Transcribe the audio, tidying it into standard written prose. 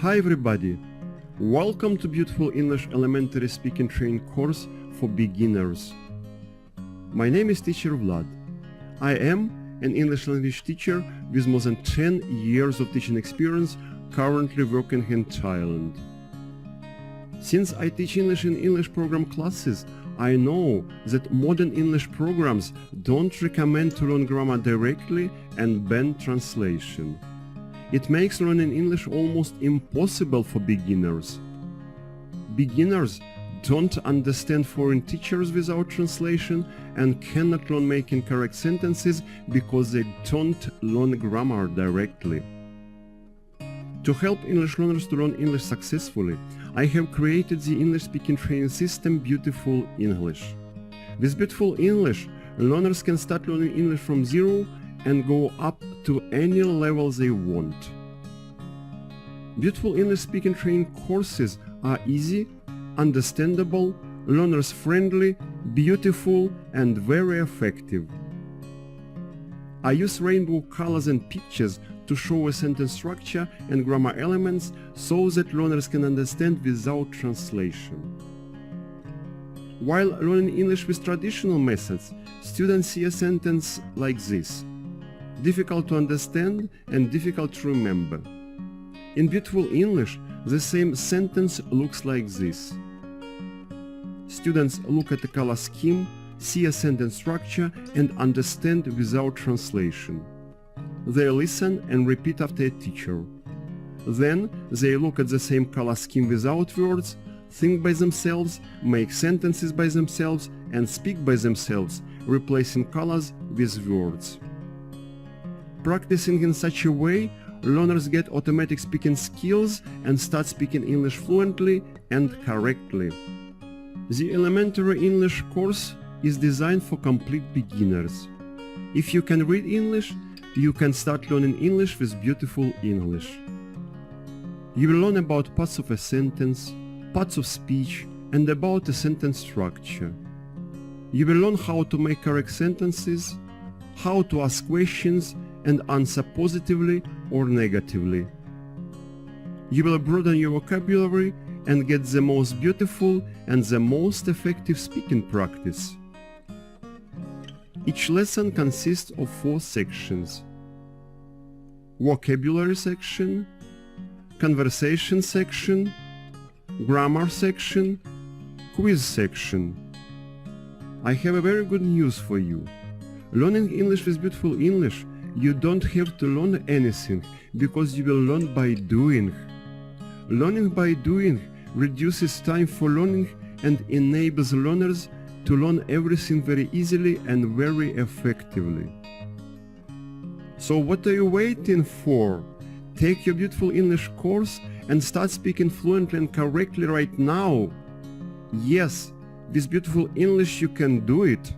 Hi everybody! Welcome to Beautiful English Elementary Speaking Training course for beginners. My name is Teacher Vlad. I am an English language teacher with more than 10 years of teaching experience, currently working in Thailand. Since I teach English in English program classes, I know that modern English programs don't recommend to learn grammar directly and ban translation. It makes learning English almost impossible for beginners. Beginners don't understand foreign teachers without translation and cannot learn making correct sentences because they don't learn grammar directly. To help English learners to learn English successfully, I have created the English speaking training system Beautiful English. With Beautiful English, learners can start learning English from zero and go up to any level they want. Beautiful English speaking training courses are easy, understandable, learners-friendly, beautiful, and very effective. I use rainbow colors and pictures to show a sentence structure and grammar elements so that learners can understand without translation. While learning English with traditional methods, students see a sentence like this: difficult to understand and difficult to remember. In Beautiful English, the same sentence looks like this. Students look at the color scheme, see a sentence structure and understand without translation. They listen and repeat after a teacher. Then they look at the same color scheme without words, think by themselves, make sentences by themselves and speak by themselves, replacing colors with words. Practicing in such a way, learners get automatic speaking skills and start speaking English fluently and correctly. The elementary English course is designed for complete beginners. If you can read English, you can start learning English with Beautiful English. You will learn about parts of a sentence, parts of speech, and about a sentence structure. You will learn how to make correct sentences, how to ask questions and answer positively or negatively. You will broaden your vocabulary and get the most beautiful and the most effective speaking practice. Each lesson consists of 4 sections: vocabulary section, conversation section, grammar section, quiz section. I have a very good news for you. Learning English with Beautiful English, you don't have to learn anything because you will learn by doing. Learning by doing reduces time for learning and enables learners to learn everything very easily and very effectively. So what are you waiting for? Take your Beautiful English course and start speaking fluently and correctly right now. Yes, with Beautiful English you can do it.